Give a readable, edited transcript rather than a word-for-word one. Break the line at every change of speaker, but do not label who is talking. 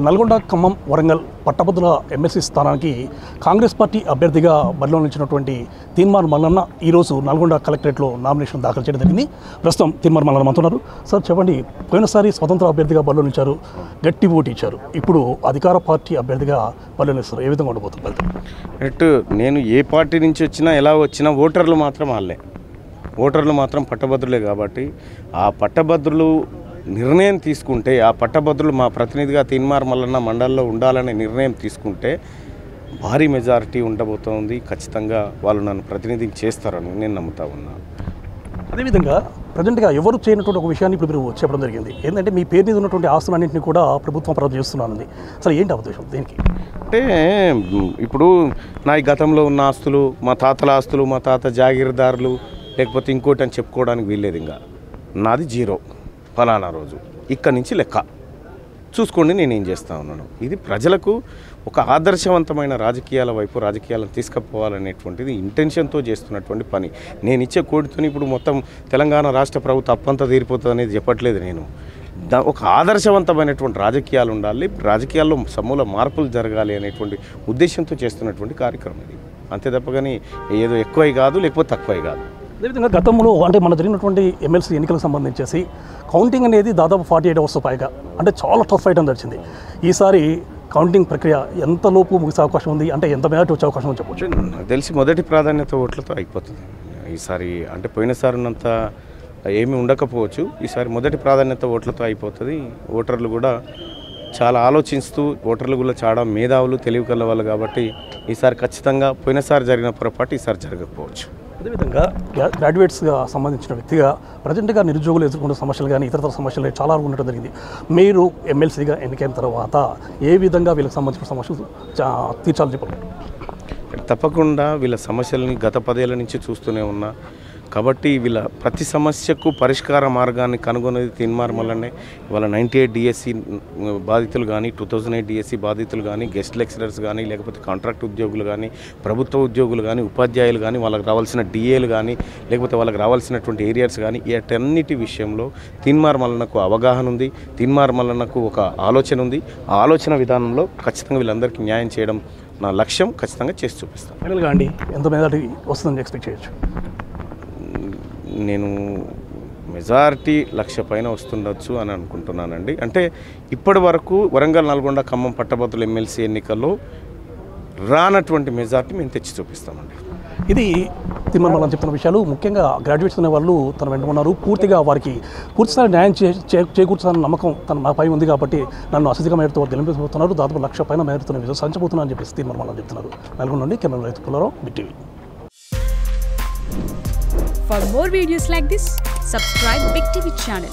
నల్గొండ, ఖమ్మం, వరంగల్ పట్టభద్రుల ఎమ్మెల్సీ స్థానానికి కాంగ్రెస్ పార్టీ అభ్యర్థిగా బరిలో నిలిచినటువంటి తీన్మార్ మల్లన్న ఈరోజు నల్గొండ కలెక్టరేట్లో నామినేషన్ దాఖలు చేయడం జరిగింది. ప్రస్తుతం తీన్మార్ మల్లన్న అంటున్నారు. సార్ చెప్పండి, పోయినసారి స్వతంత్ర అభ్యర్థిగా బరిలో నిలిచారు, గట్టి ఓటు ఇచ్చారు. ఇప్పుడు అధికార పార్టీ అభ్యర్థిగా బరిలో నిలుస్తారు. ఏ విధంగా ఉండబోతుంది?
నేను ఏ పార్టీ నుంచి వచ్చినా ఎలా వచ్చినా ఓటర్లు మాత్రం వాళ్ళే. ఓటర్లు మాత్రం పట్టభద్రులే. కాబట్టి ఆ పట్టభద్రులు నిర్ణయం తీసుకుంటే, ఆ పట్టభద్రులు మా ప్రతినిధిగా తీన్మార్ మల్లన్న మండలంలో ఉండాలనే నిర్ణయం తీసుకుంటే భారీ మెజారిటీ ఉండబోతోంది. ఖచ్చితంగా వాళ్ళు నన్ను ప్రతినిధి చేస్తారని నేను నమ్ముతా ఉన్నా.
అదేవిధంగా ప్రజెంట్గా ఎవరు చేయనటువంటి ఒక విషయాన్ని ఇప్పుడు మీరు చెప్పడం జరిగింది. ఏంటంటే మీ పేరు మీద ఉన్నటువంటి ఆస్తులన్నింటినీ కూడా ప్రభుత్వం ప్రారంభం చేస్తున్నానండి. అసలు ఏంటి ఉద్దేశం దేనికి?
అంటే ఇప్పుడు నా గతంలో ఉన్న ఆస్తులు, మా తాతల ఆస్తులు, మా తాత జాగీర్దారులు లేకపోతే ఇంకోటి అని చెప్పుకోవడానికి వీల్లేదు. ఇంకా నాది జీరో, ఫలానా రోజు ఇక్కడి నుంచి లెక్క చూసుకోండి నేనేం చేస్తూ ఉన్నాను. ఇది ప్రజలకు ఒక ఆదర్శవంతమైన రాజకీయాల వైపు రాజకీయాలను తీసుకుపోవాలనేటువంటిది ఇంటెన్షన్తో చేస్తున్నటువంటి పని. నేను ఇచ్చే కోడితో ఇప్పుడు మొత్తం తెలంగాణ రాష్ట్ర ప్రభుత్వం అప్పంతా తీరిపోతుంది అనేది చెప్పట్లేదు. నేను ఒక ఆదర్శవంతమైనటువంటి రాజకీయాలు ఉండాలి, రాజకీయాల్లో సమూల మార్పులు జరగాలి అనేటువంటి ఉద్దేశంతో చేస్తున్నటువంటి కార్యక్రమం ఇది. అంతే తప్ప కానీ ఏదో ఎక్కువ కాదు, లేకపోతే తక్కువ కాదు.
అదేవిధంగా గతంలో అంటే మన జరిగినటువంటి ఎమ్మెల్సీ ఎన్నికలకు సంబంధించేసి కౌంటింగ్ అనేది దాదాపు 48 అవర్స్ పైగా, అంటే చాలా టఫ్ ఫైట్ అని వచ్చింది. ఈసారి కౌంటింగ్ ప్రక్రియ ఎంత లోపు ముగిసే అవకాశం ఉంది, అంటే ఎంత మేరకు వచ్చే అవకాశం అని చెప్పొచ్చు?
నాకు తెలిసి మొదటి ప్రాధాన్యత ఓట్లతో అయిపోతుంది ఈసారి. అంటే పోయినసారి ఉన్నంత ఏమీ ఉండకపోవచ్చు, ఈసారి మొదటి ప్రాధాన్యత ఓట్లతో అయిపోతుంది. ఓటర్లు కూడా చాలా ఆలోచిస్తూ, ఓటర్లు కూడా చాలా మేధావులు, తెలివి కల వాళ్ళు కాబట్టి ఈసారి ఖచ్చితంగా పోయినసారి జరిగిన పొరపాటు ఈసారి జరగకపోవచ్చు.
అదేవిధంగా గ్రాడ్యుయేట్స్గా సంబంధించిన వ్యక్తిగా ప్రజెంట్గా నిరుద్యోగులు ఎదుర్కొన్న సమస్యలు కానీ ఇతర సమస్యలు చాలా ఉండటం జరిగింది. మీరు ఎమ్మెల్సీగా ఎన్నికైన తర్వాత ఏ విధంగా వీళ్ళకి సంబంధించిన సమస్యలు తీర్చాలని చెప్పండి?
తప్పకుండా వీళ్ళ సమస్యలని గత 10 ఏళ్ళ నుంచి చూస్తూనే ఉన్నా. కాబట్టి వీళ్ళ ప్రతి సమస్యకు పరిష్కార మార్గాన్ని కనుగొనేది తీన్మార్ మల్లన్నే. ఇవాళ 98 డిఎస్సి బాధితులు కానీ, 2008 డిఎస్సి బాధితులు కానీ, గెస్ట్ లెక్చరర్స్ కానీ, లేకపోతే కాంట్రాక్ట్ ఉద్యోగులు కానీ, ప్రభుత్వ ఉద్యోగులు కానీ, ఉపాధ్యాయులు కానీ, వాళ్ళకి రావాల్సిన డిఏలు కానీ, లేకపోతే వాళ్ళకి రావాల్సినటువంటి ఏరియాస్ కానీ, వీటన్నిటి విషయంలో తీన్మార్ మల్లన్నకు అవగాహన ఉంది. తీన్మార్ మల్లన్నకు ఒక ఆలోచన ఉంది. ఆ ఆలోచన విధానంలో ఖచ్చితంగా వీళ్ళందరికీ న్యాయం చేయడం నా లక్ష్యం. ఖచ్చితంగా చేసి చూపిస్తాను.
ఫైనల్గా అండి, ఎంత మెజారిటీ వస్తుందని ఎక్స్పెక్ట్ చేయొచ్చు?
నేను మెజారిటీ 1,00,000 పైన వస్తుండొచ్చు అని అనుకుంటున్నానండి. అంటే ఇప్పటి వరకు వరంగల్, నల్గొండ, ఖమ్మం పట్టభద్రుల ఎమ్మెల్సీ ఎన్నికల్లో రానటువంటి మెజారిటీ మేము తెచ్చి చూపిస్తామండి.
ఇది తీన్మార్ మల్లన్న చెప్తున్న విషయాలు. ముఖ్యంగా గ్రాడ్యుయేట్స్ అనే వాళ్ళు తన వెంట ఉన్నారు. పూర్తిగా వారికి పూర్తిస్థాయి న్యాయం చేకూర్చాలని నమ్మకం నాపై ఉంది కాబట్టి నన్ను అత్యధిక మేరతో గెలిపించబోతున్నారు. దాదాపు 1,00,000 పైన మేరతో విజయం సాధించబోతున్నా అని చెప్పేసి తీన్మార్ మల్లన్న చెప్తున్నారు. నల్గొండ నుండి కెమెరా రైతు Pullarao, big TV.
For more videos like this, subscribe Big TV channel.